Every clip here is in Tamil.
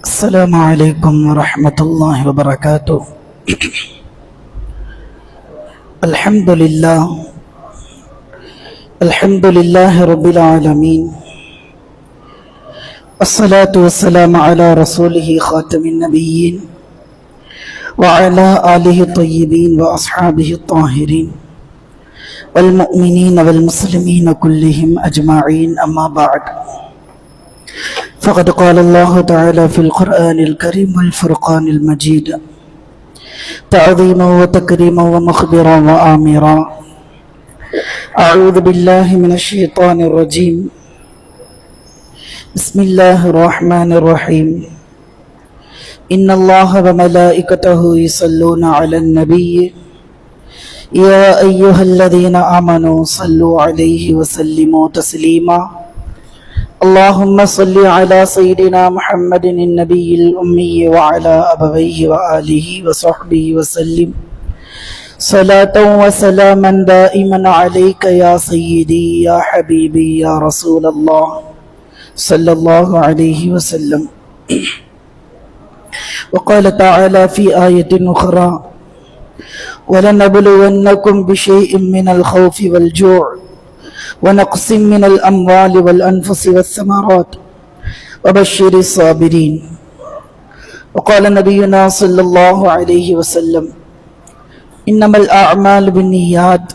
السلام عليكم ورحمة الله وبركاته. الحمد لله رب العالمين، الصلاة والسلام على رسوله خاتم النبيين وعلى آله الطيبين وأصحابه الطاهرين والمؤمنين والمسلمين كلهم أجمعين، أما بعد، فقد قال الله تعالى في القرآن الكريم والفرقان المجيد تعظيما وتكريما ومخبرا وآمرا. أعوذ بالله من الشيطان الرجيم. بسم الله الرحمن الرحيم. إن الله وملائكته يصلون على النبي يا أيها الذين آمنوا صلوا عليه وسلموا تسليما. اللهم صل على سيدنا محمد النبي الأمي وعلى أبويه وآله وصحبه وسلم صلاة وسلاما دائما عليك يا سيدي يا حبيبي يا رسول الله صلى الله عليه وسلم. وقال تعالى في آية أخرى: ولنبلونكم بشيء من الخوف والجوع ونقص من الأموال والأنفس والثمرات وبشر الصابرين. وقال نبينا صلى الله عليه وسلم: إنما الأعمال بالنيات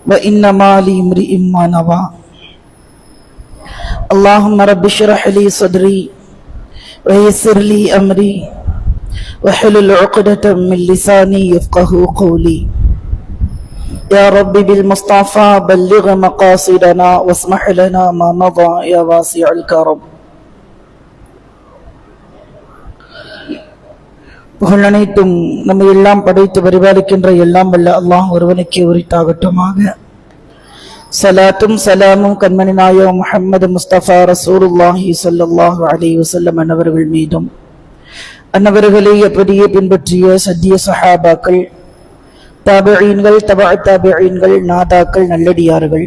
وإنما لامرئ ما نوى. اللهم رب اشرح لي صدري ويسر لي أمري واحلل عقدة من لساني يفقه قولي. يا رب بالمصطفى بلغ مقاصدنا واسمح لنا ما مضى يا واسع الكرم. புகழனைத்தும் நம்மை எல்லாம் படைத்து பரிபாலிக்கின்ற எல்லாம் வல்ல அல்லாஹ் ஒருவனுக்கே உரித்தாகட்டுமாக. சலாத்தும் சலாமும் கண்மணி நாயகம் முஹம்மது முஸ்தபா ரசூலுல்லாஹி ஸல்லல்லாஹு அலைஹி வஸல்லம் அன்னவர்கள் மீதும், அன்னவர்களை அப்படியே பின்பற்றிய சத்திய சஹாபாக்கள், தாபிஈன்கள், தபஅத் தாபிஈன்கள், நாதாக்கள், நல்லடியார்கள்,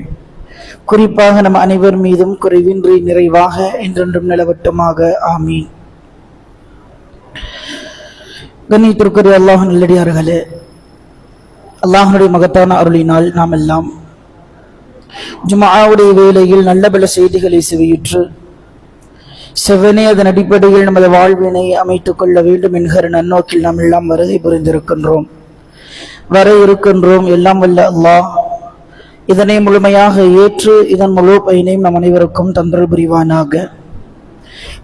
குறிப்பாக நம் அனைவர் மீதும் குறைவின்றி நிறைவாக என்றென்றும் நிலவட்டுமாக. ஆமீன். கண்ணியத்திற்குரிய அல்லாஹ் நல்லடியார்களே, அல்லாஹ்வுடைய மகத்தான அருளினால் நாம் எல்லாம் ஜும்ஆவுடைய வேளையில் நல்ல பல செய்திகளை செவியுற்று செவ்வனே அதன் அடிப்படையில் நமது வாழ்வினை அமைத்துக் கொள்ள வேண்டும் என்கிற நன்னோக்கில் நாம் எல்லாம் வருகை புரிந்திருக்கின்றோம், வர இருக்கின்றோம். எல்லாம் வல்ல அல்லாஹ் இதனை முழுமையாக ஏற்று இதன் முழு பயனையும் நம் அனைவருக்கும் தந்தல் புரிவானாக.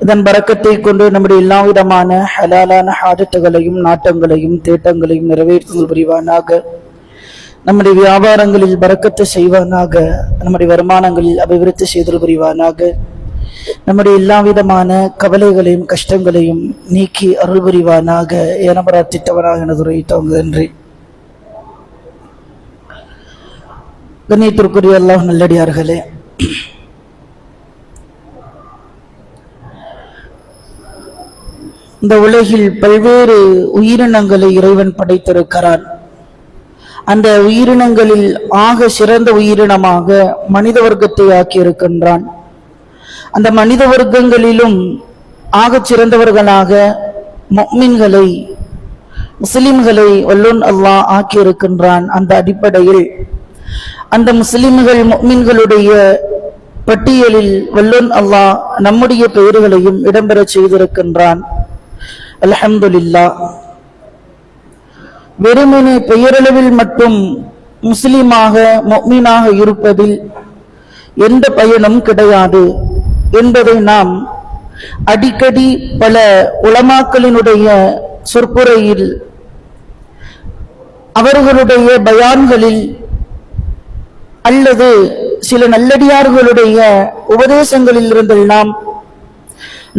இதன் பரக்கத்தை கொண்டு நம்முடைய எல்லா விதமான ஹலாலான ஹாஜத்துகளையும் நாட்டங்களையும் தேட்டங்களையும் நிறைவேற்றுதல் புரிவானாக. நம்முடைய வியாபாரங்களில் பரக்கத்து செய்வானாக. நம்முடைய வருமானங்களில் அபிவிருத்தி செய்தல் புரிவானாக. நம்முடைய எல்லா விதமான கவலைகளையும் கஷ்டங்களையும் நீக்கி அருள் புரிவானாக என பிரார்த்தித்தவனாக எனது உரையை துவங்குகின்றேன். கண்ணியத்திற்குரிய அல்லாஹ் நல்லடியார்களே, இந்த உலகில் பல்வேறு உயிரினங்களை இறைவன் படைத்திருக்கிறான். அந்த உயிரினங்களில் ஆக சிறந்த உயிரினமாக மனித வர்க்கத்தை ஆக்கியிருக்கின்றான். அந்த மனித வர்க்கங்களிலும் ஆக சிறந்தவர்களாக முஃமின்களை, முஸ்லிம்களை வல்லோன் அல்லாஹ் ஆக்கியிருக்கின்றான். அந்த அடிப்படையில் அந்த முஸ்லிம்கள் முஃமின்களுடைய பட்டியலில் வல்லோன் அல்லாஹ் நம்முடைய பெயர்களையும் இடம்பெற செய்திருக்கின்றான். அல்ஹம்துலில்லாஹ். வெறுமனே பெயரளவில் மட்டும் முஸ்லிமாக முஃமினாக இருப்பதில் எந்த பயனும் கிடையாது என்பதை நாம் அடிக்கடி பல உலமாக்களினுடைய சொற்பொரையில், அவர்களுடைய பயான்களில் அல்லது சில நல்லடியார்களுடைய உபதேசங்களில் இருந்தெல்லாம்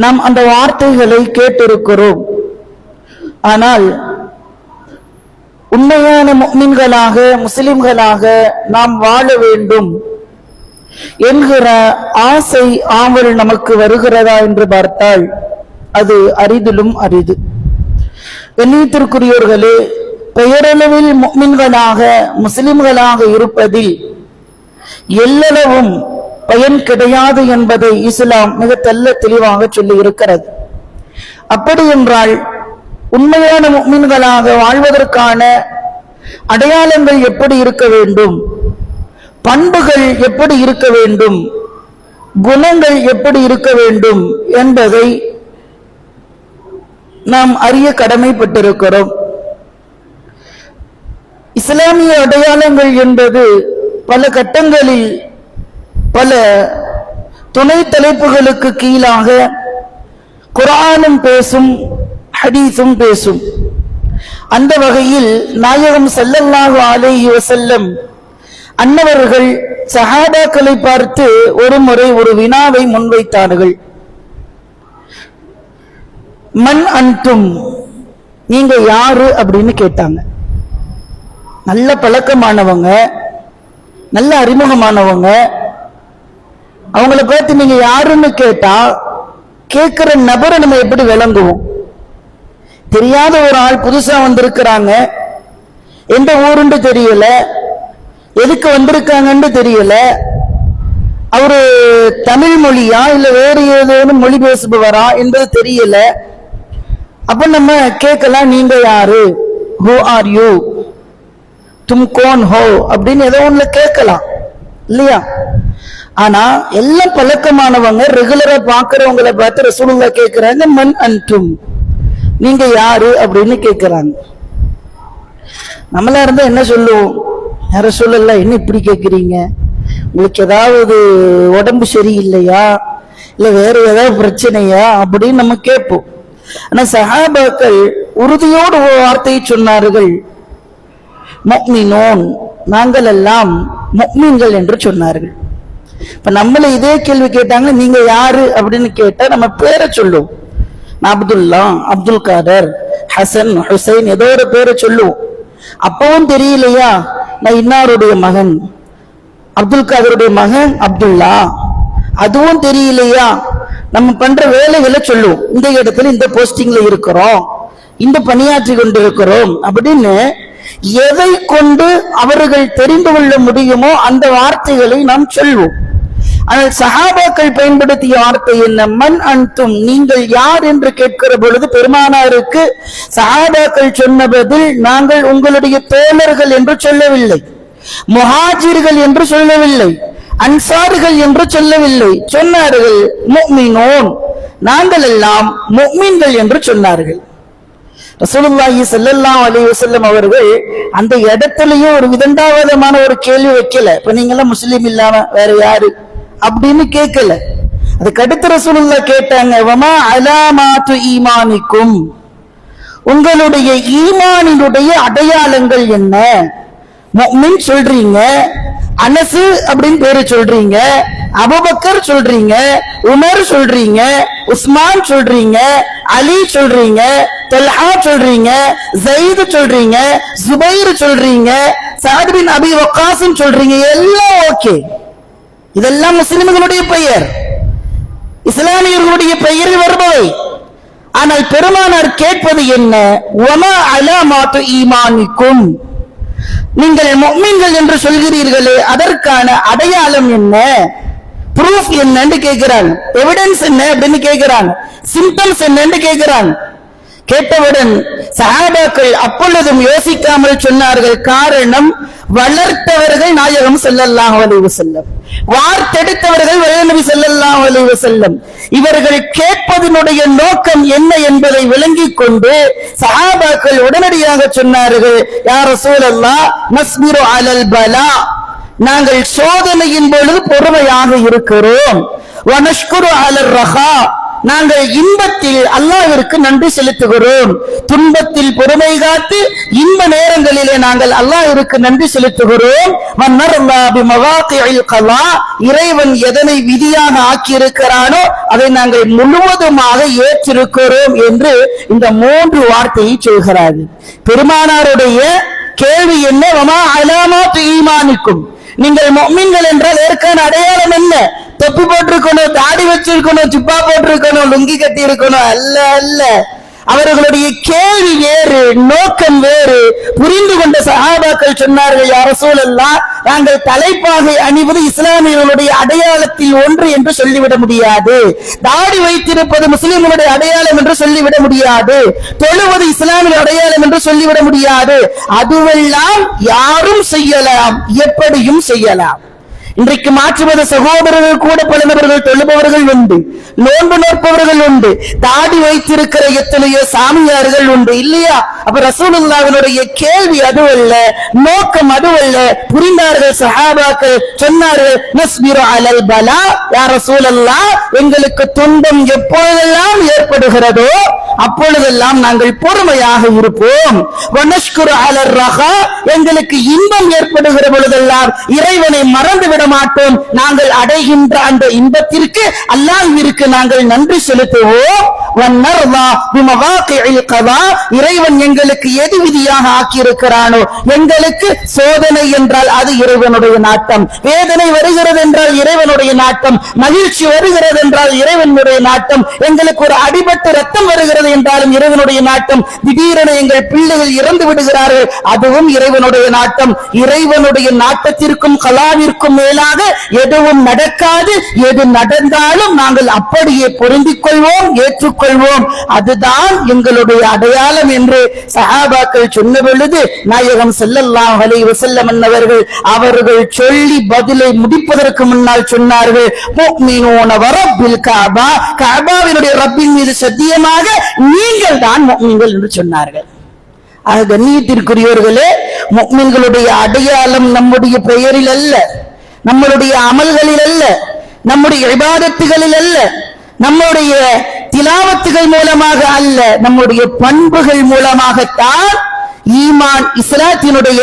நாம் அந்த வார்த்தைகளை கேட்டிருக்கிறோம். ஆனால் உண்மையான முஃமின்களாக முஸ்லிம்களாக நாம் வாழ வேண்டும் என்கிற ஆசை ஆவல் நமக்கு வருகிறதா என்று பார்த்தால் அது அரிதிலும் அரிது. கண்ணியத்திற்குரியோர்களே, பெயரளவில் முஃமின்களாக முஸ்லிம்களாக இருப்பதில் எல்லளவும் பயன் கிடையாது என்பதை இஸ்லாம் மிக தெல்ல தெளிவாக சொல்லி இருக்கிறது. அப்படி என்றால் உண்மையான முஃமின்களாக வாழ்வதற்கான அடையாளங்கள் எப்படி இருக்க வேண்டும், பண்புகள் எப்படி இருக்க வேண்டும், குணங்கள் எப்படி இருக்க வேண்டும் என்பதை நாம் அறிய கடமைப்பட்டிருக்கிறோம். இஸ்லாமிய அடையாளங்கள் என்பது பல கட்டங்களில் பல துணை தலைப்புகளுக்கு கீழாக குர்ஆனும் பேசும், ஹதீஸும் பேசும். அந்த வகையில் நாயகம் ஸல்லல்லாஹு அலைஹி வஸல்லம் அன்னவர்கள் சஹாபாக்களை பார்த்து ஒரு முறை ஒரு வினாவை முன்வைத்தார்கள். மன் அன்தும், நீங்க யாரு அப்படின்னு கேட்டாங்க. நல்ல பழக்கமானவங்க, நல்ல அறிமுகமானவங்க, அவங்கள பார்த்து நீங்க யாருன்னு கேட்டா கேட்கிற நபரை நம்ம எப்படி விளங்குவோம்? தெரியாத ஒரு ஆள் புதுசா வந்திருக்கிறாங்க, எந்த ஊருன்னு தெரியல, எதுக்கு வந்திருக்காங்கன்னு தெரியல, அவரு தமிழ் மொழியா இல்ல வேறு ஏதேனும் மொழி பேசுபவரா என்பது தெரியல. அப்ப நம்ம கேட்கலாம், நீங்க யாரு, ஹூ ஆர் யூ, தும் கோன் ஹோ அப்படின்னு ஏதோ ஒண்ணுல கேட்கலாம் இல்லையா? ஆனா எல்லாம் பழக்கமானவங்க, ரெகுலரா பாக்குறவங்களை பார்த்து ரசூலுல்லாஹ் கேட்கிறாங்க, மன் அன்தும், நீங்க யாரு அப்படின்னு கேட்கிறாங்க. நம்மளா இருந்தா என்ன சொல்லுவோம்? யார சொல்லல, என்ன இப்படி கேட்கிறீங்க, உங்களுக்கு ஏதாவது உடம்பு சரியில்லையா இல்ல வேற ஏதாவது பிரச்சனையா அப்படின்னு நம்ம கேட்போம். ஆனா சஹாபாக்கள் உறுதியோடு ஒரு வார்த்தையை சொன்னார்கள், முஃமினூன், நாங்கள் எல்லாம் முஃமின்கள் என்று சொன்னார்கள். இப்ப நம்மள இதே கேள்வி கேட்டாங்க, நீங்க யாரு அப்படின்னு கேட்டா நம்ம பேரை சொல்லுவோம். நான் அப்துல்லா, அப்துல் காதர், ஹசன், ஹுசைன் ஏதோ ஒரு பேரை சொல்லுவோம். அப்பவும் தெரியலையா, நான் இன்னாருடைய மகன், அப்துல் காதருடைய மகன் அப்துல்லா. அதுவும் தெரியலையா, நம்ம பண்ற வேலைகளை சொல்லுவோம். இந்த இடத்துல இந்த போஸ்டிங்ல இருக்கிறோம், இந்த பணியாற்றி கொண்டிருக்கிறோம் அப்படின்னு எதை கொண்டு அவர்கள் தெரிந்து கொள்ள முடியுமோ அந்த வார்த்தைகளை நாம் சொல்வோம். ஆனால் சஹாபாக்கள் பயன்படுத்திய வார்த்தை என்ன? மன் அன்தும், நீங்கள் யார் என்று கேட்கிற பொழுது பெருமானாருக்கு சஹாபாக்கள் சொன்ன பதில், நாங்கள் உங்களுடைய தோழர்கள் என்று சொல்லவில்லை, முஹாஜிர்கள் என்று சொல்லவில்லை, அன்சார்கள் என்று சொல்லவில்லை. சொன்னார்கள் முஃமினூன், நாங்கள் எல்லாம் முஃமின்கள் என்று சொன்னார்கள். ரசூலுல்லாஹி ஸல்லல்லாஹு அலைஹி வஸல்லம் அவர்கள் அந்த இடத்துலயும் ஒரு விதண்டாவாதமான ஒரு கேள்வி வைக்கல. இப்ப நீங்க எல்லாம் முஸ்லீம் இல்லாம வேற யாரு அப்படின்னு கேட்கல. அதுக்கு அடுத்து ரசூலுல்லாஹ் கேட்டாங்க, வமா அலாமாத்து ஈமானிக்கும், உங்களுடைய ஈமானினுடைய அடையாளங்கள் என்ன? முஃமின் சொல்றீங்க, அனசு அப்படின்னு பேரு சொல்றீங்க, அபூபக்கர் சொல்றீங்க, உமர் சொல்றீங்க, உஸ்மான் சொல்றீங்க, அலி சொல்றீங்க, தல்ஹா சொல்றீங்க, ஸைத் சொல்றீங்க, ஜுபைர் சொல்றீங்க, சஅத் பின் அபி வக்காஸ் சொல்றீங்க, எல்லாம் ஓகே. இதெல்லாம் முஸ்லிம்களுடைய பெயர், இஸ்லாமியர்களுடைய பெயரில் வருபவை. ஆனால் பெருமானார் கேட்பது என்ன? வமா அலாமாத்து ஈமானிக்கும், நீங்கள் முஃமின்கள் என்று சொல்கிறீர்களே அதற்கான அடையாளம் என்ன, ப்ரூஃப் என்னன்னு கேட்கிறாங்க, எவிடன்ஸ் என்ன அப்படின்னு கேட்கிறாங்க, சிம்டம்ஸ் என்னன்னு கேட்கிறாங்க. கேட்டவுடன் சஹாபாக்கள் அப்பொழுதும் யோசிக்காமல் சொன்னார்கள், காரணம் வளர்த்தவர்கள் நாயகம் ஸல்லல்லாஹு அலைஹி வஸல்லம், வார்த்தெடுத்தவர்கள் நபி ஸல்லல்லாஹு அலைஹி வஸல்லம். இவர்கள் கேட்பதனுடைய நோக்கம் என்ன என்பதை விளங்கிக் கொண்டு சஹாபாக்கள் உடனடியாக சொன்னார்கள், யா ரசூலல்லாஹ் நஸ்பிரு அலல் பலா, நாங்கள் சோதனையின் பொழுது பொறுமையாக இருக்கிறோம், வனஷ்குரு அலர் ரஹா, நாங்கள் இன்பத்தில் அல்லாஹ்விற்கு நன்றி செலுத்துகிறோம், துன்பத்தில் பொறுமை காத்து இன்ப நேரங்களிலே நாங்கள் அல்லாஹ்விற்கு நன்றி செலுத்துகிறோம். இறைவன் எதனை விதியாக ஆக்கி இருக்கிறானோ அதை நாங்கள் முழுவதுமாக ஏற்றிருக்கிறோம் என்று இந்த 3 வார்த்தையை சொல்கிறார்கள். பெருமானாருடைய கேள்வி என்ன? வமா அலாமாத்து ஈமானிக்கும், நீங்கள் முஃமின்கள் என்றால் அதற்கான அடையாளம் என்ன? தொப்பி போட்டிருக்கணும், தாடி வச்சிருக்கணும், சிப்பா போட்டிருக்கணும், லுங்கி கட்டி இருக்கணும் அல்ல அல்ல. அவர்களுடைய கேள்வி வேறு, நோக்கம் வேறு. புரிந்து கொண்ட சஹாபாக்கள் சொன்னார்கள், யா ரசூலல்லாஹ், நாங்கள் தலைப்பாகை அணிவது இஸ்லாமியர்களுடைய அடையாளத்தில் ஒன்று என்று சொல்லிவிட முடியாது. தாடி வைத்திருப்பது முஸ்லிம்களுடைய அடையாளம் என்று சொல்லிவிட முடியாது. தொழுவது இஸ்லாமிய அடையாளம் என்று சொல்லிவிட முடியாது. அதுவெல்லாம் யாரும் செய்யலாம், எப்படியும் செய்யலாம். இன்றைக்கு மாற்றுமத சகோதரர்கள் கூட பல நபர்கள் தொழுபவர்கள் உண்டு, நோன்பு நோற்பவர்கள் உண்டு, தாடி வைத்திருக்கிற எத்தனையோ சாமியார்கள் உண்டு, இல்லையா? அப்ப ரசூலுல்லாஹ்வினுடைய கேள்வி அதுவல்ல, நோக்கம் அதுவல்ல. புரிந்தார்கள் சஹாபாக்கள், சொன்னார்கள், நஸ்பிரு அலல் பலா யா ரசூலல்லாஹ், எங்களுக்கு துன்பம் எப்பொழுதெல்லாம் ஏற்படுகிறதோ அப்பொழுதெல்லாம் நாங்கள் பொறுமையாக இருப்போம். வனஷ்குரு அலர் ரஹா, எங்களுக்கு இன்பம் ஏற்படுகிற பொழுதெல்லாம் இறைவனை மறந்துவிட மாட்டோம். நாங்கள் அடைகின்ற அந்த இன்பத்திற்கு அல்லாஹ்விற்கு நாங்கள் நன்றி செலுத்துவோம். வன்னர்வா பிமவாகிஇல் கதா, இறைவன் எங்களுக்கு எது விதியாக ஆக்கி இருக்கிறானோ, எங்களுக்கு சோதனை என்றால் அது இறைவனுடைய நாட்டம், வேதனை வருகிறது என்றால் இறைவனுடைய நாட்டம், மகிழ்ச்சி வருகிறது என்றால் இறைவனுடைய நாட்டம், எங்களுக்கு ஒரு அடிபட்டு ரத்தம் வருகிறது என்றாலும் இறைவனுடைய நாட்டம், திடீரென எங்கள் பிள்ளைகள் இறந்து விடுகிறார்கள், அதுவும் இறைவனுடைய நாட்டம். இறைவனுடைய நாட்டத்திற்கும் கலாவிற்கும் மேலாக எதுவும் நடக்காது. எது நடந்தாலும் நாங்கள் அப்படியே பொருந்திக் கொள்வோம், ஏற்றுக்கொள்வோம். அதுதான் எங்களுடைய அடையாளம் என்று சஹாபாக்கள் சொன்ன பொழுது நாயகம் ஸல்லல்லாஹு அலைஹி வஸல்லம் அவர்கள் சொல்லி பதிலை முடிப்பதற்கு முன்னால் சொன்னார்கள், முஃமினூன வரப்பில் கஅபா, கஅபாவினுடைய ரப்பின் மீது சத்தியமாக நீங்கள் தான் முஃமின்கள் என்று சொன்னார்கள். கண்ணியத்திற்குரியவர்களே, முஃமின்களுடைய அடையாளம் நம்முடைய பெயரில் அல்ல, நம்மளுடைய அமல்களில் அல்ல, நம்முடைய இபாதத்துகளில் அல்ல, நம்முடைய திலாவத்துகள் மூலமாக அல்ல, நம்முடைய பண்புகள் மூலமாகத்தான் ஈமான் இஸ்லாத்தினுடைய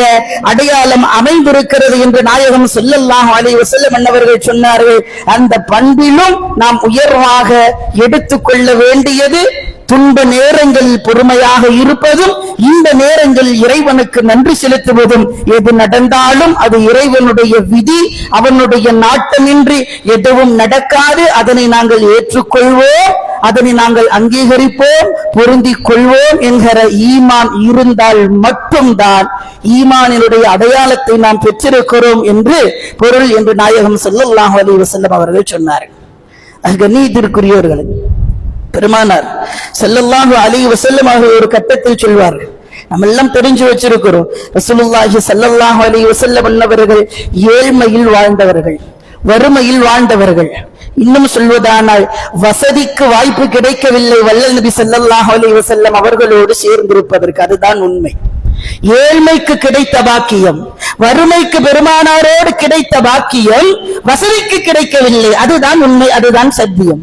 அடையாளம் அமைந்திருக்கிறது என்று நாயகம் ஸல்லல்லாஹு அலைஹி வஸல்லம் அவர்கள் சொன்னார்கள். அந்த பண்பிலும் நாம் உயர்வாக எடுத்துக்கொள்ள வேண்டியது துன்ப நேரங்களில் பொறுமையாக இருப்பதும், இந்த நேரங்களில் இறைவனுக்கு நன்றி செலுத்துவதும். எது நடந்தாலும் அது இறைவனுடைய விதி, அவனுடைய நாட்டமின்றி எதுவும் நடக்காது. அதனை நாங்கள் ஏற்றுக்கொள்வோம், அதனை நாங்கள் அங்கீகரிப்போம், பொருந்திக் கொள்வோம் என்கிற ஈமான் இருந்தால் மட்டும்தான் ஈமானினுடைய அடையாளத்தை நாம் பெற்றிருக்கிறோம் என்று பொருள் என்று நாயகம் ஸல்லல்லாஹு அலைஹி வஸல்லம் அவர்கள் சொன்னார்கள். கண்ணியத்திற்குரியவர்களே, பெருமானார் ஸல்லல்லாஹு அலைஹி வஸல்லம் அவர்கள் ஒரு கட்டத்தில் சொல்வார்கள், நம்ம எல்லாம் தெரிஞ்சு வச்சிருக்கிறோம், ரசூலுல்லாஹி ஸல்லல்லாஹு அலைஹி வஸல்லம் அவர்கள் ஏழ்மையில் வாழ்ந்தவர்கள், வறுமையில் வாழ்ந்தவர்கள். இன்னும் சொல்வதானால் வசதிக்கு வாய்ப்பு கிடைக்கவில்லை வல்லல் நபி ஸல்லல்லாஹு அலைஹி வஸல்லம் அவர்களோடு சேர்ந்திருப்பதற்கு. அதுதான் உண்மை. ஏழ்மைக்கு கிடைத்த பாக்கியம், வறுமைக்கு பெருமானாரோடு கிடைத்த பாக்கியம் வசதிக்கு கிடைக்கவில்லை. அதுதான் உண்மை, அதுதான் சத்தியம்.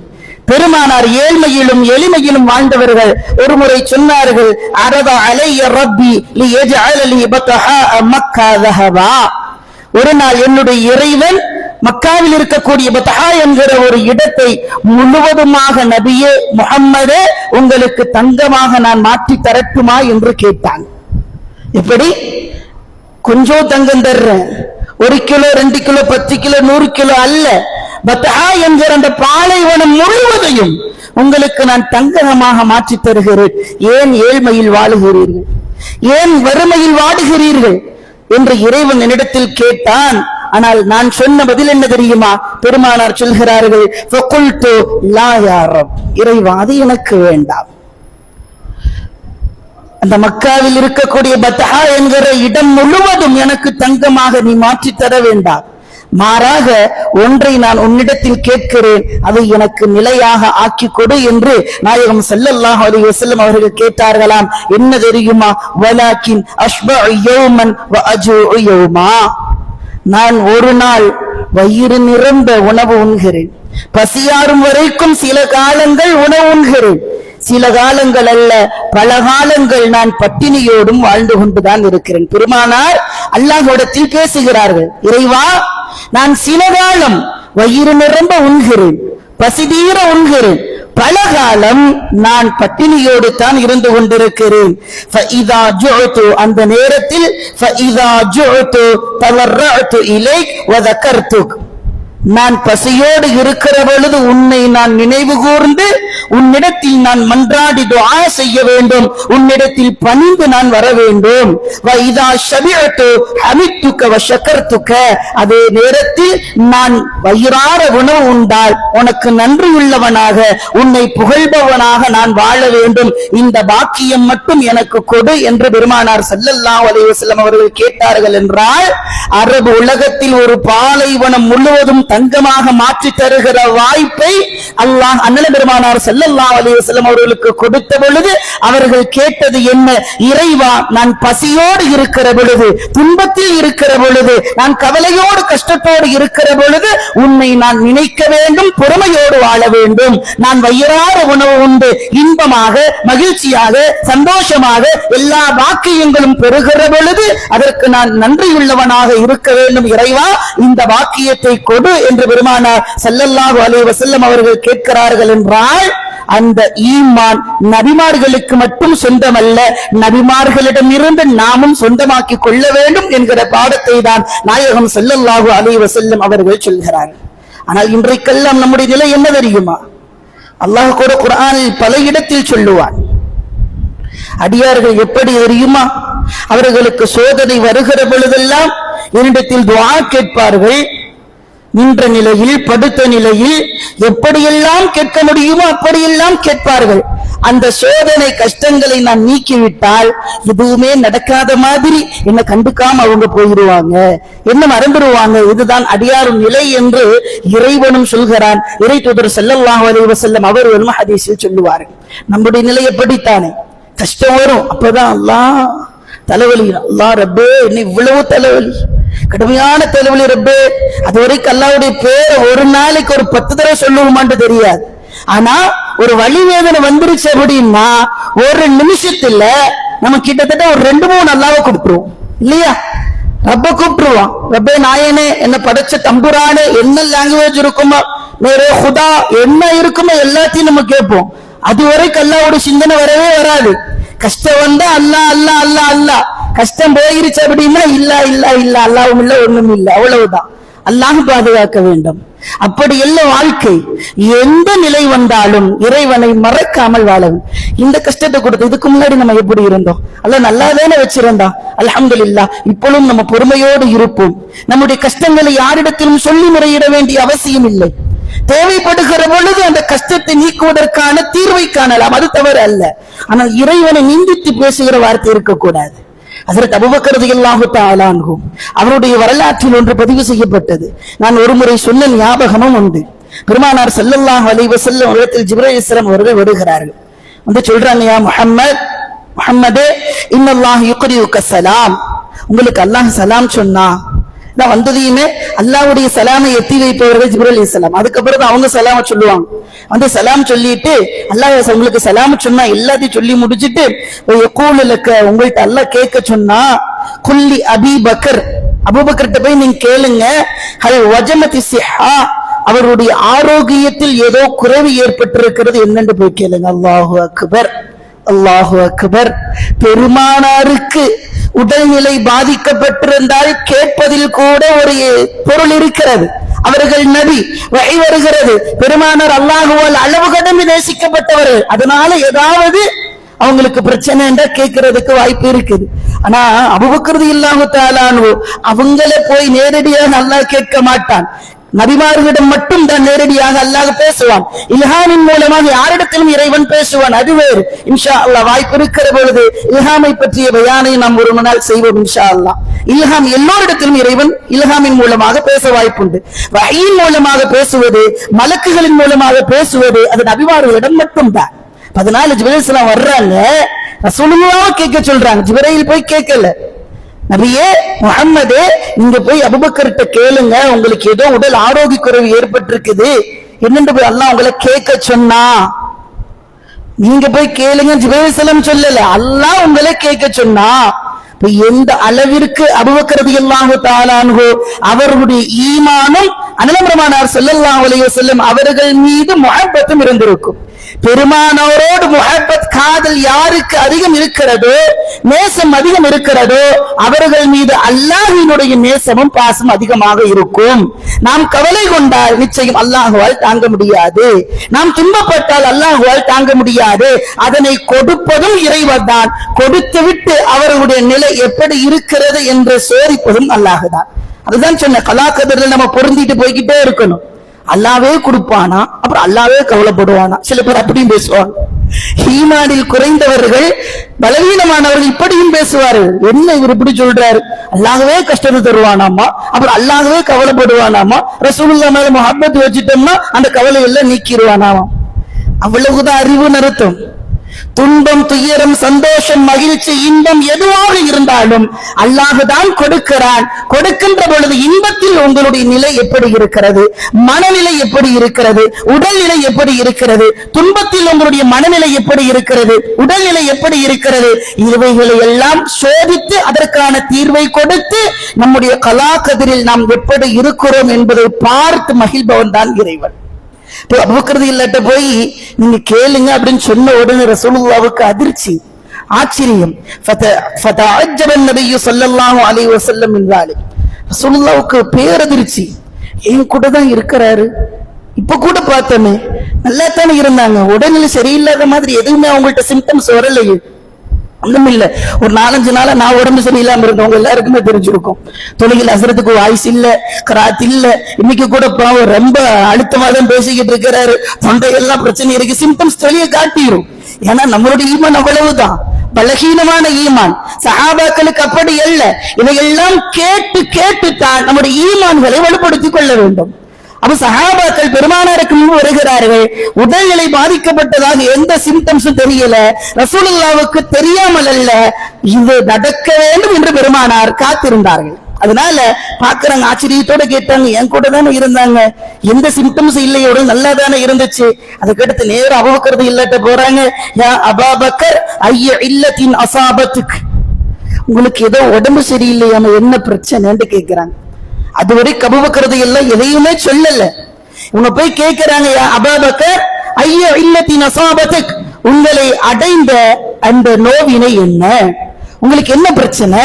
பெருமானார் ஏழ்மையிலும் எளிமையிலும் வாழ்ந்தவர்கள். ஒரு முறை சொன்னார்கள், அரத அலைய ரப்பி லியஜஅல லி பத்ஹா மக்கா ذهبا, ஒரு நாள் என்னுடைய இறைவன் மக்காவில் இருக்கக்கூடிய பத்ஹா என்கிற ஒரு இடத்தை முழுவதுமாக நபியே முஹம்மதே உங்களுக்கு தங்கமாக நான் மாற்றி தரட்டுமா என்று கேட்டான். எப்படி? கொஞ்சம் தங்கம் தர்றேன், 1 கிலோ 2 கிலோ 10 கிலோ 100 கிலோ அல்ல, பத்ஹா என்கிற அந்த பாலைவனம் முழுவதையும் உங்களுக்கு நான் தங்கமாக மாற்றி தருகிறேன். ஏன் ஏழ்மையில் வாழுகிறீர்கள், ஏன் வறுமையில் வாடுகிறீர்கள் என்று இறைவன் என்னிடத்தில் கேட்டான். ஆனால் நான் சொன்ன பதில் என்ன தெரியுமா? பெருமானார் சொல்கிறார்கள், ஃபகுல்து லா யா ரப், இறைவா அது எனக்கு வேண்டாம். அந்த மக்காவில் இருக்கக்கூடிய பத்ஹா என்கிற இடம் முழுவதும் எனக்கு தங்கமாக நீ மாற்றி தர வேண்டாம். மாறாக ஒன்றை நான் உன்னிடத்தில் கேட்கிறேன், அதை எனக்கு நிலையாக ஆக்கி கொடு என்று நாயகம் ஸல்லல்லாஹு அலைஹி வஸல்லம் அவர்கள் கேட்டார்களாம். என்ன தெரியுமா? வலாக்கின் அஷ்பஉ யௌமன் வ அஜூஉ யௌமா, நான் ஒரு நாள் வயிறு நிரம்ப உணவு உண்கிறேன், பசியாறும் வரைக்கும் சில காலங்கள் உணவு உண்கிறேன், சில காலங்கள் அல்ல பல காலங்கள் நான் பட்டினியோடும் வாழ்ந்து கொண்டுதான் இருக்கிறேன். பெருமானார் அல்லாஹ்விடத்தில் பேசுகிறார்கள், இறைவா நான் சில காலம் வயிறு நிரம்ப உண்கிறேன், பசி தீர உண்கிறேன், பல காலம் நான் பட்டினியோடு தான் இருந்து கொண்டிருக்கிறேன். ஃபஇதா ஜுஅது, அந்த நேரத்தில் ஃபஇதா ஜுஅது தவர்ரஅது இலைக் வ ذكرتك, நான் பசியோடு இருக்கிற பொழுது உன்னை நான் நினைவு கூர்ந்து உன்னிடத்தில் நான் மன்றாடி துஆ செய்ய வேண்டும், உன்னிடத்தில் பணிந்து நான் வர வேண்டும். வைதா ஷபிஅது ஹமித்துக வ ஷகர்துக, அதே நேரத்தில் நான் வயிறார உணவு உண்டால் உனக்கு நன்றியுள்ளவனாக உன்னை புகழ்பவனாக நான் வாழ வேண்டும். இந்த பாக்கியம் மட்டும் எனக்கு கொடு என்று பெருமானார் ஸல்லல்லாஹு அலைஹி வஸல்லம் அவர்கள் கேட்டார்கள் என்றால், அரபு உலகத்தில் ஒரு பாலைவனம் முழுவதும் தங்கமாக மாற்றி தருகிற வாய்ப்பை அல்லாஹ் அண்ணல் பெருமானார் ஸல்லல்லாஹு அலைஹி வஸல்லம் அவர்களுக்கு கொடுத்த பொழுது அவர்கள் கேட்டது என்ன? இறைவா, நான் பசியோடு இருக்கிற பொழுது, துன்பத்தில் இருக்கிற பொழுது, நான் கவலையோடு கஷ்டத்தோடு இருக்கிற பொழுது உன்னை நான் நினைக்க வேண்டும், பொறுமையோடு வாழ வேண்டும். நான் வயிறார உணவு உண்டு இன்பமாக மகிழ்ச்சியாக சந்தோஷமாக எல்லா வாக்கியங்களும் பெறுகிற பொழுது அதற்கு நான் நன்றியுள்ளவனாக இருக்க வேண்டும். இறைவா, இந்த வாக்கியத்தை கொடு என்று பெருமானார் ஸல்லல்லாஹு அலைஹி வஸல்லம் அவர்கள் கேட்கிறார்கள் என்றால், அந்த ஈமான் நபிமார்களுக்கு மட்டும் சொந்தமல்ல, நபிமார்களிடமிருந்து நாமும் சொந்தமாக்கி கொள்ள வேண்டும் என்கிற பாடத்தை தான் நாயகம் ஸல்லல்லாஹு அலைஹி வஸல்லம் அவர்கள் சொல்கிறார்கள். ஆனால் இன்றைக்கெல்லாம் நம்முடைய நிலை என்ன தெரியுமா? அல்லாஹ் கூட குர்ஆனில் பல இடத்தில் சொல்லுவான். அடியார்கள் எப்படி தெரியுமா? அவர்களுக்கு சோதனை வருகிற பொழுதெல்லாம் என்னிடத்தில் துஆ கேட்பார்கள். நின்ற நிலையில் படுத்த நிலையில் எப்படியெல்லாம் கேட்க முடியுமோ அப்படியெல்லாம் கேட்பார்கள். அந்த சோதனை கஷ்டங்களை நான் நீக்கிவிட்டால் எதுவுமே நடக்காத மாதிரி என்ன கண்டுக்காம அவங்க போயிடுவாங்க, என்ன மறந்துடுவாங்க. இதுதான் அடியாரும் நிலை என்று இறைவனும் சொல்கிறான். இறை தூதர் ஸல்லல்லாஹு அலைஹி வஸல்லம் அவர்களும் ஹதீஸில் சொல்லுவார்கள். நம்முடைய நிலை எப்படித்தானே? கஷ்டம் வரும், அப்பதான் அல்லாஹ் தலைவலி, அல்லாஹ் ரப்பே என்ன இவ்வளவு தலைவலி, கடுமையான தலைவலி ரப்பே. அதுவரைக்கும் அல்லாஹ்வுடைய பேரை ஒரு நாளைக்கு ஒரு 10 தடவை சொல்லுவோமான்னு தெரியாது. ஆனா ஒரு வலி வேதனை வந்துருச்சு அப்படின்னா ஒரு நிமிஷத்துல நம்ம கிட்டத்தட்ட ஒரு 2-3 அல்லாஹ்வை கூப்பிட்டுருவோம் இல்லையா? ரப்ப கூப்பிட்டுருவோம். ரப்பே நாயனே, என்ன படைச்ச தம்புரானே, என்ன லாங்குவேஜ் இருக்குமோ மேரே ஹுதா என்ன இருக்குமோ எல்லாத்தையும் நம்ம கேட்போம். அதுவரைக்கும் அல்லாஹ்வுடைய சிந்தனை வரவே வராது. கஷ்டம் வந்தா அல்லாஹ் அல்லாஹ் அல்லாஹ் அல்லாஹ், கஷ்டம் போயிருச்சு அப்படின்னா இல்ல இல்ல இல்ல அல்லாஹ்வும் இல்ல ஒண்ணும் இல்ல, அவ்வளவுதான். அல்லாஹ் பாதுகாக்க வேண்டும். அப்படி இல்ல வாழ்க்கை. எந்த நிலை வந்தாலும் இறைவனை மறக்காமல் வாழவும். இந்த கஷ்டத்தை கொடுத்து இதுக்கு முன்னாடி நம்ம எப்படி இருந்தோம்? அல்லாஹ் நல்லாதானே வச்சிருந்தோம், அல்ஹம்துலில்லாஹ். இப்பொழுதும் நம்ம பொறுமையோடு இருப்போம். நம்முடைய கஷ்டங்களை யாரிடத்திலும் சொல்லி முறையிட வேண்டிய அவசியம் இல்லை. தேவைப்படுகிற பொழுது அந்த கஷ்டத்தை நீக்குவதற்கான தீர்வை காணலாம், அது தவறு அல்ல. ஆனால் இறைவனை நிந்தித்து பேசுகிற வார்த்தை இருக்கக்கூடாது. ஹஜ்ரத் அபூபக்கர் ரலியல்லாஹு தஆலா அன்ஹு அவருடைய வரலாற்றில் ஒன்று பதிவு செய்யப்பட்டது. நான் ஒரு முறை சொன்ன ஞாபகமும் உண்டு. பெருமானார் ஸல்லல்லாஹு அலைஹி வஸல்லம் இடத்தில் ஜிப்ரீல் அலைஹிஸ்ஸலாம் அவர்கள் வருகிறார்கள். வந்து சொல்றாங்க, யா முஹம்மத், முஹம்மதே, இன்னல்லாஹ் யுக்ரியுக ஸலாம், உங்களுக்கு அல்லாஹ் சலாம் சொன்னா. நான் வந்ததையுமே அல்லாஹ்வுடைய சலாமை எத்தி வைப்பவர்கள் ஜிப்ரீல் அலைஹிஸ்ஸலாம். அதுக்கப்புறம் தான் அவங்க சலாம சொல்லுவாங்க. வந்து சலாம் சொல்லிட்டு அல்லாஹ் உங்களுக்கு சலாம் சொன்னா எல்லாத்தையும் சொல்லி முடிச்சிட்டு உங்கள்கிட்ட அல்லாஹ் கேட்க சொன்னா, குல்லி அபி பக்கர், அபூபக்கர்ட்ட போய் நீங்க கேளுங்க, ஹல் வஜமதி ஸிஹா, அவருடைய ஆரோக்கியத்தில் ஏதோ குறைவு ஏற்பட்டிருக்கிறது என்னன்னு போய் கேளுங்க. அல்லாஹு அக்பர், அல்லாஹு அக்பர். பெருமானாருக்கு உடல்நிலை பாதிக்கப்பட்டிருந்தால் கேட்பதில் கூட ஒரு பொருள் இருக்கிறது. அவர்கள் நபி, வஹி வருகிறது. பெருமானார் அல்லாஹுவால் அளவு கடந்து நேசிக்கப்பட்டவர்கள். அதனால ஏதாவது அவங்களுக்கு பிரச்சனை என்றா கேட்கறதுக்கு வாய்ப்பு இருக்குது. ஆனா அபூபக்கர் ரலியல்லாஹு தஆலா அன்ஹு அவங்கள போய் நேரடியாக அல்லாஹ் கேட்க மாட்டான். நபிமார்களிடம் மட்டும் தான் நேரடியாக அல்லாஹ் பேசுவான். இல்ஹாமின் மூலமாக யாரிடத்திலும் இறைவன் பேசுவான், அது வேறு. இன்ஷா அல்லாஹ் வாய்ப்பு இருக்கிற பொழுது இல்ஹாமை பற்றிய பயானை நாம் ஒரு நாள் செய்வோம் இன்ஷா அல்லாஹ். இல்ஹாம் எல்லோரிடத்திலும் இறைவன் இல்ஹாமின் மூலமாக பேச வாய்ப்புண்டு. வஹீயின் மூலமாக பேசுவது, மலக்குகளின் மூலமாக பேசுவது அது நபிமார்களிடம் மட்டும்தான். 14 ஜிப்ரீல் அலைஹிஸ்ஸலாம் வர்றாங்க, ரசூலுல்லாஹ் கேட்க சொல்றாங்க. ஜிப்ரீல் போய் கேட்கல. நபியே முஹம்மதே, நீங்க போய் அபூபக்கர்ட்ட கேளுங்க, உங்களுக்கு ஏதோ உடல் ஆரோக்கிய குறைவு ஏற்பட்டிருக்குது என்னன்னு போய் அல்லாஹ் உங்களை கேட்க சொன்னா. நீங்க போய் கேளுங்க ஜிப்ரீல் அலைஹிஸ்ஸலாம் சொல்லல, அல்லாஹ் உங்களை கேட்க சொன்னா. எந்த அளவிற்கு அபூபக்கர் ரலியல்லாஹு தஆலா அன்ஹு அவருடைய ஈமானும் அண்ணல் பெருமானார் ஸல்லல்லாஹு அலைஹி வஸல்லம் அவர்கள் மீது முஹப்பத்தும் இருந்திருக்கும். பெருமானோரோடு முஹப்பத் காதல் யாருக்கு அதிகம் இருக்கிறதோ, நேசம் அதிகம் இருக்கிறதோ, அவர்கள் மீது அல்லாஹ்வினுடைய நேசமும் பாசம் அதிகமாக இருக்கும். நாம் கவலை கொண்டால் நிச்சயம் அல்லாஹ்வால் தாங்க முடியாது, நாம் துன்பப்பட்டால் அல்லாஹ்வால் தாங்க முடியாது. அதனை கொடுப்பதும் இறைவன் தான், கொடுத்துவிட்டு அவர்களுடைய நிலை எப்படி இருக்கிறது என்று சோதிப்பதும் அல்லாஹ் தான். அதுதான் சொன்ன கலாக்கதிரில் நம்ம பொருந்திட்டு போய்கிட்டே இருக்கணும். அல்லாவே கொடுப்பானா, அப்புறம் அல்லாவே கவலைப்படுவானா? சில பேர் அப்படியும் பேசுவாங்க. ஈமானில் குறைந்தவர்கள், பலவீனமானவர்கள் இப்படியும் பேசுவார்கள். என்ன இவர் இப்படி சொல்றாரு? அல்லாஹ்வே கஷ்டத்தை தருவானாமா, அப்புறம் அல்லாஹ்வே கவலைப்படுவானாமா, ரசூலுல்லாஹ் மேல முஹப்பத் வச்சுட்டோம்னா அந்த கவலை எல்லாம் நீக்கிடுவானாமா. அவ்வளவுதான் அறிவு அர்த்தம். துன்பம், துயரம், சந்தோஷம், மகிழ்ச்சி, இன்பம் எதுவாக இருந்தாலும் அல்லாஹ் தான் கொடுக்கிறான். கொடுக்கின்ற பொழுது இன்பத்தில் உங்களுடைய நிலை எப்படி இருக்கிறது, மனநிலை எப்படி இருக்கிறது, உடல்நிலை எப்படி இருக்கிறது, துன்பத்தில் உங்களுடைய மனநிலை எப்படி இருக்கிறது, உடல்நிலை எப்படி இருக்கிறது, இவைகளை எல்லாம் சோதித்து அதற்கான தீர்வை கொடுத்து நம்முடைய கலாக்கதிரில் நாம் எப்படி இருக்கிறோம் என்பதை பார்த்து மகிழ்பவன் தான் இறைவன். அபூபக்கர் ரலியல்லாஹு போய் நீங்க கேளுங்க அப்படின்னு சொன்ன உடனே ரசூலுல்லாஹ்வுக்கு அதிர்ச்சி, ஆச்சரியம். ஃபதஅஜ்ஜப நபியு ஸல்லல்லாஹு அலைஹி வஸல்லம் மின் ذلك. ரசூலுல்லாஹ்வுக்கு பேரதிர்ச்சி. என் கூட தான் இருக்கிறாரு, இப்ப கூட பார்த்தோமே நல்லா தானே இருந்தாங்க, உடல்நிலை சரியில்லாத மாதிரி எதுவுமே அவங்கள்ட்ட சிம்டம்ஸ் வரலையே. ஒண்ணும் இல்ல, ஒரு 4-5 நாளா நான் உடம்பு சரியில்லாம இருந்தவங்க எல்லாருக்குமே தெரிஞ்சிருக்கும். தொழுகையில் அசரத்துக்கு வாய்ஸ் இல்ல, கராத் இல்ல. இன்னைக்கு கூட பாவம் ரொம்ப அழுத்தமா தான் பேசிக்கிட்டு இருக்கிறாரு, தொண்டையெல்லாம் பிரச்சனை இருக்கு. சிம்டம்ஸ் தெளிய காட்டிடும். ஏன்னா நம்மளுடைய ஈமான் அவ்வளவுதான் பலகீனமான ஈமான். சஹாபாக்களுக்கு அப்படி அல்ல. இவையெல்லாம் கேட்டு கேட்டுத்தான் நம்முடைய ஈமான்களை வலுப்படுத்திக் கொள்ள வேண்டும். அப்ப சஹாபாக்கள் பெருமானாருக்கு முன்பு வருகிறார்கள். உடல்நிலை பாதிக்கப்பட்டதாக எந்த சிம்டம்ஸும் தெரியல. ரசூலுல்லாஹ்வுக்கு தெரியாமல் அல்ல, இது நடக்க வேண்டும் என்று பெருமானார் காத்திருந்தார்கள். அதனால பாக்குறாங்க, ஆச்சரியத்தோட கேட்டாங்க, என் கூட தானே இருந்தாங்க, எந்த சிம்டம்ஸ் இல்லையோட நல்லா தானே இருந்துச்சு. அதுக்கடுத்து நேரம் அபூபக்கர் இல்லாட்ட போறாங்க. யா அபூபக்கர் ஐய இல்லத்தின் அசாபத்துக்கு, உங்களுக்கு ஏதோ உடம்பு சரியில்லையாம என்ன பிரச்சனைன்னு கேட்கிறாங்க. அதுவரை அபூபக்கர் எல்லாம் எதையுமே சொல்லல. இவங்க போய் கேட்கிறாங்க, யா அபூபக்கர் ஐய இல்லத்தின் அசாபத்துக்கு, உங்களை அடைந்த அந்த நோவினை என்ன, உங்களுக்கு என்ன பிரச்சனை,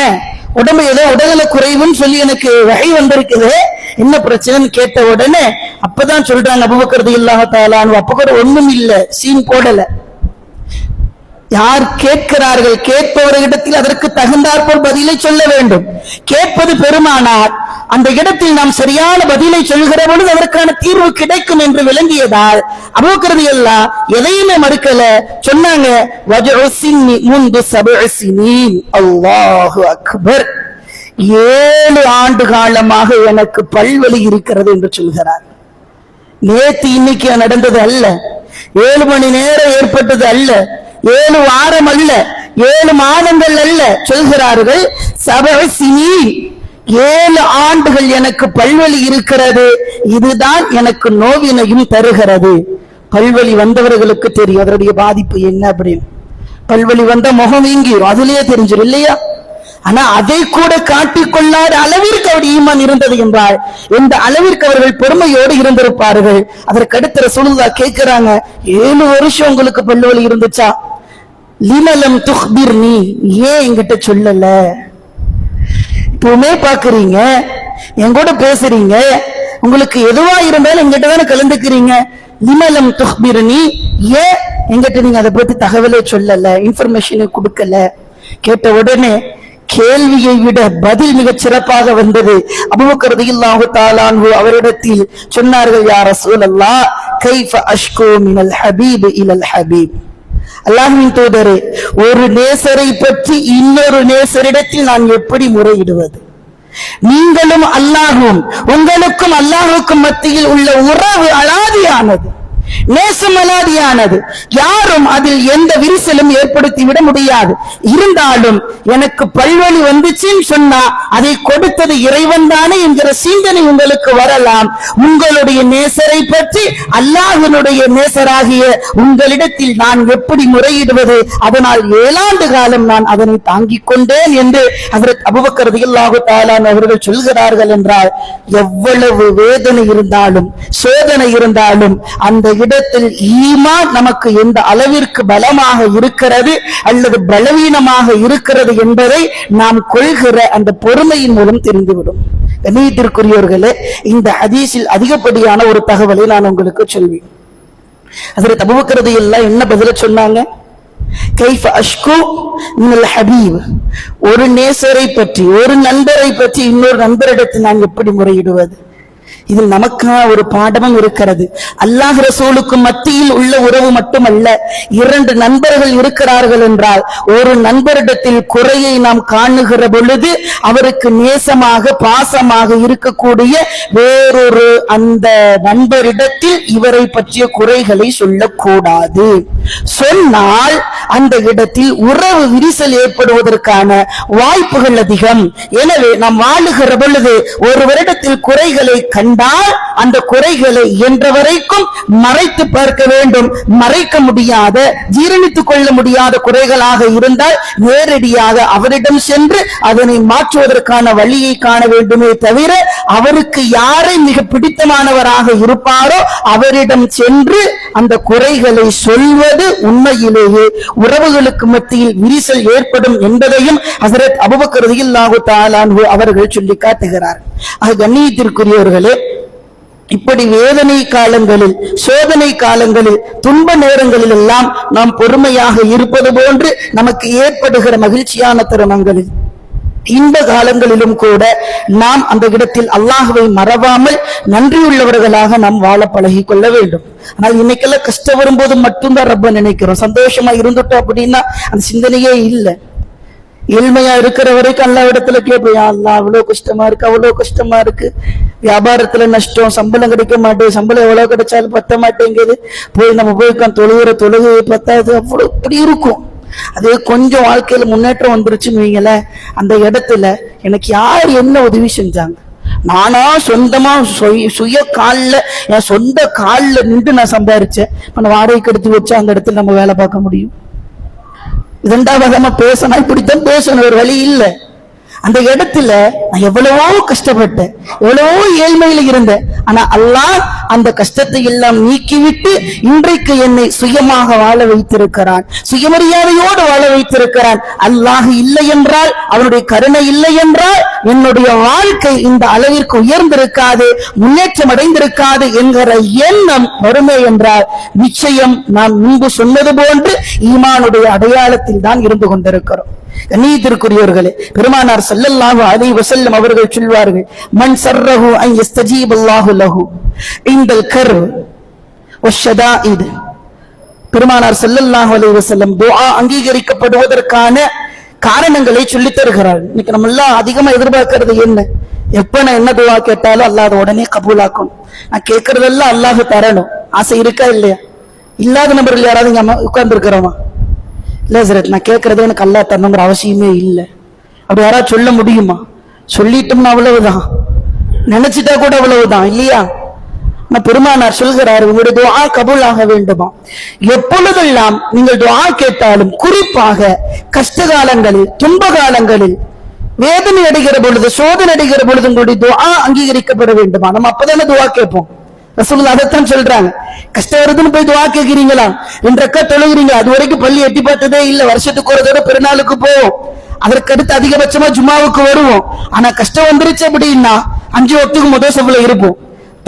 உடம்பு ஏதோ உடல்நல குறைவுன்னு சொல்லி எனக்கு வகை வந்திருக்குது, என்ன பிரச்சனைன்னு கேட்ட உடனே அப்பதான் சொல்றாங்க அபூபக்கர் ரலியல்லாஹு தஆலா அன்ஹு, அப்ப கூட ஒண்ணும் இல்ல, சீன் போடல. யார் கேட்கிறார்கள், கேட்பவர்களிடத்தில் அதற்கு தகுந்தாற்போல் பதிலை சொல்ல வேண்டும். கேட்பது பெருமானார், அந்த இடத்தில் நாம் சரியான பதிலை சொல்கிற பொழுது அதற்கான தீர்வு கிடைக்கும் என்று விளங்கியதால் அபூபக்கர் ரலியல்லாஹு எதையுமே மறுக்கல. சொன்னாங்க, அல்லாஹு அக்பர், 7 ஆண்டு காலமாக எனக்கு பல்வலி இருக்கிறது என்று சொல்கிறார். நேத்து இன்னைக்கு நடந்தது அல்ல, 7 மணி நேரம் ஏற்பட்டது அல்ல, 7 வாரம் அல்ல, 7 மாதங்கள் அல்ல, சொல்கிறார்கள் 7 ஆண்டுகள் எனக்கு பல்வலி இருக்கிறது, இதுதான் எனக்கு நோவினையும் தருகிறது. பல்வலி வந்தவர்களுக்கு தெரியும் அதனுடைய பாதிப்பு என்ன அப்படின்னு. பல்வலி வந்த முகம் வீங்கிரும், அதுலயே தெரிஞ்சிடும் இல்லையா? ஆனா அதை கூட காட்டிக்கொள்ளாத அளவிற்கு அவர் ஈமான் இருந்தது என்றால் எந்த அளவிற்கு அவர்கள் பொறுமையோடு இருந்திருப்பார்கள். அதற்கடுத்த ரசூலுல்லாஹ் கேட்கிறாங்க, 7 வருஷம் உங்களுக்கு பல்வலி இருந்துச்சா, லிமலம் துக்பிர்னி, ஏன் என்கிட்ட சொல்லல? இப்பவுமே பாக்குறீங்க, என் கூட பேசுறீங்க, உங்களுக்கு எதுவா இருந்தாலும் எங்கிட்ட தானே கலந்துக்கிறீங்க. லிமலம் துக்பிர்னி, ஏன் எங்கிட்ட நீங்க அதை பத்தி தகவலே சொல்லல, இன்ஃபர்மேஷனை கொடுக்கல? கேட்ட உடனே கேள்வியை விட பதில் மிகச் சிறப்பாக வந்தது. அபூபக்கர் ரலியல்லாஹு தஆலா அன்ஹு அவரிடத்தில் சொன்னார்கள், யா ரசூலல்லாஹ் கைஃப அஷ்கு மினல் ஹபீப் இலல் ஹபீப், அல்லாஹ்வின் தூதரே, ஒரு நேசரை பற்றி இன்னொரு நேசரிடத்தில் நான் எப்படி முறையிடுவது? நீங்களும் அல்லாஹும், உங்களுக்கும் அல்லாஹுக்கும் மத்தியில் உள்ள உறவு அலாதியானது. நேசம் அலாதியானது. யாரும் அதில் எந்த விரிசலும் ஏற்படுத்தி விட முடியாது. இருந்தாலும் எனக்கு பல்வழி வந்துச்சுன்னு சொன்னா அதை கொடுத்தது இறைவன் தானே என்கிற சிந்தனை உங்களுக்கு வரலாம். உங்களுடைய நேசரை பற்றி அல்லாஹ்வினுடைய நேசராகிய உங்களிடத்தில் நான் எப்படி முறையிடுவது? அதனால் 7 ஆண்டு காலம் நான் அதனை தாங்கிக் கொண்டேன் என்று ஹஜ்ரத் அபூபக்கர் ரலியல்லாஹு தஆலா அவர்கள் சொல்கிறார்கள் என்றால், எவ்வளவு வேதனை இருந்தாலும் சோதனை இருந்தாலும் அந்த இடத்தில் ஈமான் நமக்கு எந்த அளவிற்கு பலமாக இருக்கிறது அல்லது பலவீனமாக இருக்கிறது என்பதை நாம் கொள்கிற அந்த பொறுமையின் மூலம் தெரிந்துவிடும். கண்ணியத்திற்குரியவர்களே, இந்த ஹதீஸில் அதிகப்படியான ஒரு தகவலை நான் உங்களுக்கு சொல்வேன். ஹஜ்ரத் அபூபக்கர் ரலியல்லாஹு என்ன பதில சொன்னாங்க? கைஃப அஷ்கு மினல் ஹபீப், ஒரு நேசரை பற்றி, ஒரு நண்பரை பற்றி இன்னொரு நண்பரிடத்தில் நான் எப்படி முறையிடுவது? இதில் நமக்கான ஒரு பாடமும் இருக்கிறது. அல்லாஹ் ரசூலுக்கும் மத்தியில் உள்ள உறவு மட்டுமல்ல, 2 நண்பர்கள் இருக்கிறார்கள் என்றால் ஒரு நண்பரிடத்தில் குறையை நாம் காணுகிற பொழுது அவருக்கு நேசமாக பாசமாக இருக்கக்கூடிய வேறொரு அந்த நண்பரிடத்தில் இவரை பற்றிய குறைகளை சொல்லக்கூடாது. சொன்னால் அந்த இடத்தில் உறவு விரிசல் ஏற்படுவதற்கான வாய்ப்புகள் அதிகம். எனவே நாம் வாழுகிற பொழுது ஒரு வருடத்தில் குறைகளை கண்டால் அந்த குறைகளை என்ற வரைக்கும் மறைத்து பார்க்க வேண்டும். மறைக்க முடியாத, ஜீரணித்துக் கொள்ள முடியாத குறைகளாக இருந்தால் நேரடியாக அவரிடம் சென்று அதனை மாற்றுவதற்கான வழியை காண வேண்டுமே தவிர, அவருக்கு யாரை மிக பிடித்தமானவராக இருப்பாரோ அவரிடம் சென்று அந்த குறைகளை சொல்வது உண்மையிலேயே உறவுகளுக்கு மத்தியில் விரிசல் ஏற்படும் என்பதையும் ஹஜ்ரத் அபூபக்கர் ரலியல்லாஹு தஆலா அன்ஹு அவர்கள் சொல்லி காட்டுகிறார். கண்ணியத்திற்குரியவர்களே, இப்படி வேதனை காலங்களில், சோதனை காலங்களில், துன்ப நேரங்களில் எல்லாம் நாம் பொறுமையாக இருப்பது போன்று நமக்கு ஏற்படுகிற மகிழ்ச்சியான தருணங்களில், இன்ப காலங்களிலும் கூட நாம் அந்த இடத்தில் அல்லாஹ்வை மறவாமல் நன்றியுள்ளவர்களாக நாம் வாழ பழகி கொள்ள வேண்டும். ஆனால் இன்னைக்கெல்லாம் கஷ்டம் வரும்போது மட்டும்தான் ரப்ப நினைக்கிறோம். சந்தோஷமா இருந்துட்டோம் அப்படின்னா அந்த சிந்தனையே இல்லை. ஏழ்மையா இருக்கிற வரைக்கும் அல்லா இடத்துல கேட்போம், அல்லா அவ்வளவு கஷ்டமா இருக்கு, அவ்வளவு கஷ்டமா இருக்கு, வியாபாரத்துல நஷ்டம், சம்பளம் கிடைக்க மாட்டேங்குது, சம்பளம் எவ்வளவு கிடைச்சாலும் பத்த மாட்டேங்குது, போய் நம்ம போய் தொழுகை பத்தாது, அவ்வளவு இப்படி இருக்கும். அது கொஞ்சம் வாழ்க்கையில முன்னேற்றம் வந்துருச்சுன்னு வைங்கள, அந்த இடத்துல எனக்கு யார் என்ன உதவி செஞ்சாங்க, நானா சொந்தமா சுய கால்ல, என் சொந்த கால்ல நின்று நான் சம்பாரிச்சேன், நான் வாடகைக்கு எடுத்து வச்சா அந்த இடத்துல நம்ம வேலை பார்க்க முடியும். 2வது பேசணும், இப்படித்தான் பேசணும், ஒரு வழி இல்லை. அந்த இடத்துல நான் எவ்வளவோ கஷ்டப்பட்டேன், எவ்வளவோ ஏழ்மையில இருந்தேன். ஆனா அல்லாஹ் அந்த கஷ்டத்தை எல்லாம் நீக்கிவிட்டு இன்றைக்கு என்னை சுயமாக வாழ வைத்திருக்கிறான், சுயமரியாதையோடு வாழ வைத்திருக்கிறான். அல்லாஹ் இல்லை என்றால், அவனுடைய கருணை இல்லை என்றால் என்னுடைய வாழ்க்கை இந்த அளவிற்கு உயர்ந்திருக்காது, முன்னேற்றம் அடைந்திருக்காது என்கிற எண்ணம் வறுமை என்றால் நிச்சயம் நாம் முன்பு சொன்னது போன்று ஈமானுடைய அடையாளத்தில் தான் இருந்து கொண்டிருக்கிறோம். கண்ணியத்திற்குரியவர்களே, பெருமானார் ஸல்லல்லாஹு அலைஹி வஸல்லம் அவர்கள் சொல்வார்கள், மன் ஸர்ரஹு அன் யஸ்தஜீபல்லாஹு லஹு இன்தல் கர்ப் வஷ்ஷதாயித். பெருமானார் ஸல்லல்லாஹு அலைஹி வஸல்லம் துஆ அங்கீகரிக்கப்படுவதற்கான காரணங்களை சொல்லித் தருகிறார். இன்னைக்கு நம்ம எல்லாம் அதிகமா எதிர்பார்க்கிறது என்ன? எப்ப நான் என்ன துஆ கேட்டாலும் அல்லாஹ் அதை உடனே கபூலாக்கும், நான் கேட்கறதெல்லாம் அல்லாஹ் தரணும், ஆசை இருக்கா இல்லையா? இல்லாத நபர்கள் யாராவது இங்க உட்கார்ந்து இருக்கிறோமா? இல்ல சரத், நான் கேட்கறது எனக்கு அல்லாஹ் தரணுங்கிற அவசியமே இல்லை. அப்படி யாராவது சொல்ல முடியுமா? சொல்லிட்டோம்னா அவ்வளவுதான், நினைச்சிட்டா கூட அவ்வளவுதான் இல்லையா? பெருமானார் சொல்கிறார், உங்களுடைய துஆ கபூல் ஆக வேண்டுமா? எப்பொழுதெல்லாம் நீங்கள் துஆ கேட்டாலும், குறிப்பாக கஷ்ட காலங்களில், துன்ப காலங்களில், வேதனை அடைகிற பொழுது, சோதனை அடைகிற பொழுது உங்களுடைய துஆ அங்கீகரிக்கப்பட வேண்டுமா? நம்ம அப்பதானே துஆ கேட்போம். ரசூலுல்லாஹ் அதைத்தான் சொல்றாங்க. கஷ்டம் வருதுன்னு போய் துஆ கேட்கிறீங்களா? 2 ரக்காத் தொழுகிறீங்க, அது வரைக்கும் பள்ளி எட்டி பார்த்ததே இல்ல, வருஷத்துக்கு ஒரு தடவை பெருநாளுக்கு போவோம், அதற்கடுத்து அதிகபட்சமா ஜும்மாவுக்கு வருவோம். ஆனா கஷ்டம் வந்துருச்சு அப்படின்னா 5 வக்துக்கு முதல் சஃப்ல இருப்போம்,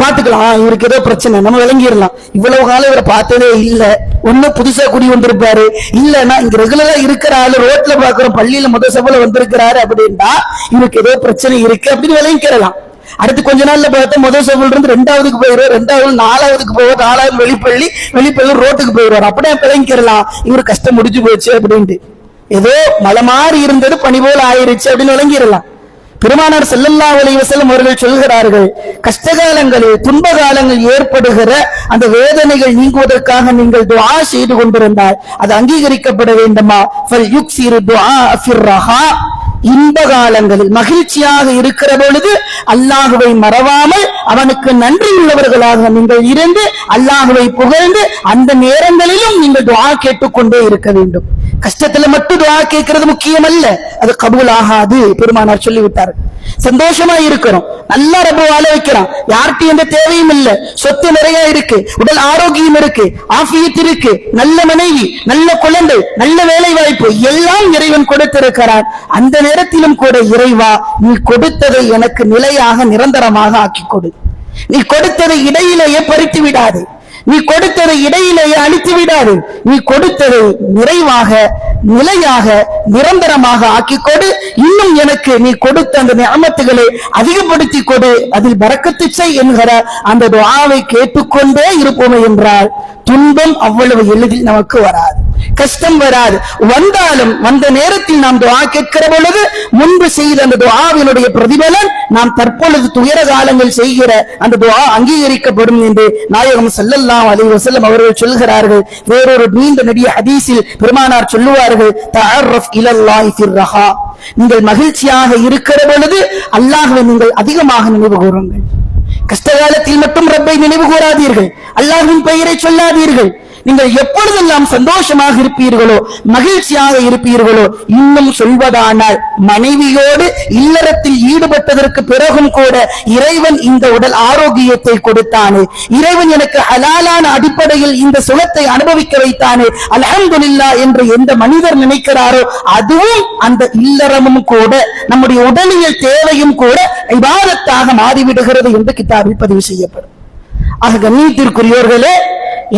பாத்துக்கலாம், இவருக்கு ஏதோ பிரச்சனை, நம்ம விளங்கிடலாம். இவ்வளவு காலம் இவரை பார்த்ததே இல்ல, ஒண்ணு புதுசா குடி வந்திருப்பாரு, இல்லன்னா இங்க ரெகுலரா இருக்கிற ஆளு ரோட்ல பாக்குறோம், பள்ளியில முதல் சஃப்ல வந்திருக்கிறாரு அப்படின்னா இவருக்கு ஏதோ பிரச்சனை இருக்கு அப்படின்னு விளங்கிக்கலாம். அடுத்து கொஞ்ச நாள்ல பார்த்தா முதல் சஃப்ல இருந்து 2வதுக்கு போயிடுவார், 2வது 4வதுக்கு போவார், 4வது வெளிப்பள்ளி ரோட்டுக்கு போயிடுவார். அப்படியே விளங்கிக்கலாம் இவரு கஷ்டம் முடிஞ்சு போச்சு அப்படின்ட்டு. ஏதோ மலை மாறி இருந்தது பனி போல ஆயிருச்சு அப்படின்னு விளங்கிடலாம். பெருமானார் ஸல்லல்லாஹு அலைஹி வஸல்லம் அவர்கள் சொல்கிறார்கள், கஷ்டகாலங்களில் துன்ப காலங்கள் ஏற்படுகிற அந்த வேதனைகள் நீங்குவதற்காக நீங்கள் துஆ செய்து கொண்டிருந்தால் அது அங்கீகரிக்கப்பட வேண்டுமா? ஃபல்யுக்ஸிரு துஆ ஃபிர் ரஹா, இன்ப காலங்களில் மகிழ்ச்சியாக இருக்கிற பொழுது அல்லாஹுவை மறவாமல் அவனுக்கு நன்றி உள்ளவர்களாக நீங்கள் இருந்து அல்லாஹுவை புகழ்ந்து அந்த நேரங்களிலும் நீங்கள் துஆ கேட்டுக்கொண்டே இருக்க வேண்டும். கஷ்டத்துல மட்டும் துஆ கேட்கிறது முக்கியம் அல்ல, அது கபூல் ஆகாது. பெருமானார் சொல்லிவிட்டார். சந்தோஷமா இருக்கிறோம், நல்லா ரப்ப வாழ வைக்கிறான், யார்கிட்ட எந்த தேவையும் இல்ல, சொத்து நிறைய இருக்கு, உடல் ஆரோக்கியம் இருக்கு, ஆஃபியத் இருக்கு, நல்ல மனைவி, நல்ல குழந்தை, நல்ல வேலை வாய்ப்பு எல்லாம் இறைவன் கொடுத்திருக்கிறான். அந்த நேரத்திலும் கூட இறைவா நீ கொடுத்ததை எனக்கு நிலையாக நிரந்தரமாக ஆக்கி கொடு, நீ கொடுத்ததை இடையிலேயே பறித்து விடாது, நீ கொடுத்ததை இடையிலேயே அழித்து விடாது, நீ கொடுத்ததை நிறைவாக நிலையாக நிரந்தரமாக ஆக்கிக் கொடு, இன்னும் எனக்கு நீ கொடுத்த அந்த நிஅமத்துகளை அதிகப்படுத்தி கொடு, அதில் பரக்கத்து செய் என்கிற அந்த துஆவை கேட்டுக்கொண்டே இருப்போமே என்றால் துன்பம் அவ்வளவு எளிதில் நமக்கு வராது, கஷ்டம் வராது. வந்தாலும் வந்த நேரத்தில் நாம் துஆ கேட்கிற பொழுது முன்பு செய்த அந்த துஆவினுடைய பிரதிபலன் நாம் தற்பொழுது துயர காலங்கள் செய்கிற அந்த துஆ அங்கீகரிக்கப்படும் என்று நாயகம் ஸல்லல்லாஹு அலைஹி வஸல்லம் அவர்கள் சொல்கிறார்கள். வேறொரு நீண்ட நெடிய ஹதீஸில் பெருமானார் சொல்லுவார்கள், தஅர்ரஃப் இலல்லாஹி ஃபிர் ரஹா, நீங்கள் மகிழ்ச்சியாக இருக்கிற பொழுது அல்லாஹ்வை நீங்கள் அதிகமாக நினைவு கூறுங்கள். கஷ்டகாலத்தில் மட்டும் ரப்பை நினைவு கூறாதீர்கள், அல்லாஹ்வின் பெயரை சொல்லாதீர்கள். நீங்கள் எப்பொழுதெல்லாம் சந்தோஷமாக இருப்பீர்களோ மகிழ்ச்சியாக இருப்பீர்களோ, இன்னும் சொல்வதானால் மனைவியோடு இல்லறத்தில் ஈடுபட்டதற்கு பிறகும் கூட இறைவன் இந்த உடல் ஆரோக்கியத்தை கொடுத்தானே, இறைவன் எனக்கு ஹலாலான அடிப்படையில் இந்த சுகத்தை அனுபவிக்க வைத்தானே, அல்ஹம்துலில்லாஹ் என்று எந்த மனிதர் நினைக்கிறாரோ அதுவும் அந்த இல்லறமும் கூட நம்முடைய உடலியல் தேவையும் கூட இபாதத்தாக மாறிவிடுகிறது என்று கிதாபில் பதிவு செய்யப்படும். ஆக கண்ணியத்திற்குரியோர்களே,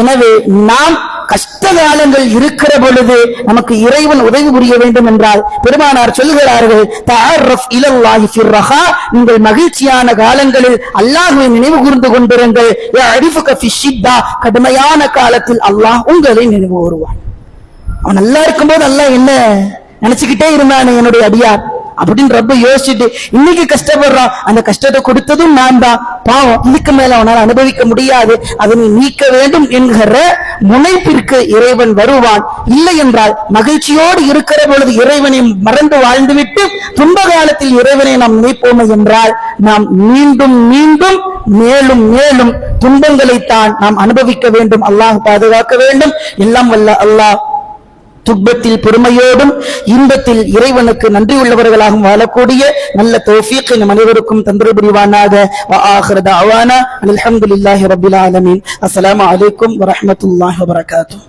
எனவே நாம் கஷ்ட காலங்கள் இருக்கிற பொழுது நமக்கு இறைவன் உதவி புரிய வேண்டும் என்றால் பெருமானார் சொல்கிறார்கள், தஅர்ரஃப் இலல்லாஹி ஃபிர் ரஹா, நீங்கள் மகிழ்ச்சியான காலங்களில் அல்லாஹ்வை நினைவு கூர்ந்து கொண்டிருங்கள். யஅரிஃபுக ஃபி ஷித்தா, கடுமையான காலத்தில் அல்லாஹ் உங்களை நினைவு கூறுவான். அவன் நல்லா இருக்கும்போது அல்லாஹ் என்ன நினைச்சுக்கிட்டே இருந்தானே என்னுடைய அடியார் அப்படின்னு ரப்ப யோசிச்சுட்டு இன்னைக்கு கஷ்டப்படுறான், அந்த கஷ்டத்தை கொடுத்ததும் நான் தான், பாவம் இதுக்கு மேல அவனால் அனுபவிக்க முடியாது, அதனை நீக்க வேண்டும் என்கிற முனைப்பிற்கு இறைவன் வருவான். இல்லை என்றால் மகிழ்ச்சியோடு இருக்கிற பொழுது இறைவனை மறந்து வாழ்ந்துவிட்டு துன்ப காலத்தில் இறைவனை நாம் நினைப்போமே என்றால் நாம் மீண்டும் மீண்டும் மேலும் மேலும் துன்பங்களைத்தான் நாம் அனுபவிக்க வேண்டும். அல்லாஹ் பாதுகாக்க வேண்டும். எல்லாம் வல்ல அல்லாஹ் துன்பத்தில் பொறுமையோடும் இன்பத்தில் இறைவனுக்கு நன்றி உள்ளவர்களாகவும் வாழக்கூடிய நல்ல தௌஃபீக் நம் அனைவருக்கும் தந்தருள் புரிவானாக. வ ஆகிரு தஅவானா அல்ஹம்துலில்லாஹி ரப்பில் ஆலமீன். அஸ்ஸலாமு அலைக்கும் வ ரஹ்மத்துல்லாஹி வ பரகாத்துஹு.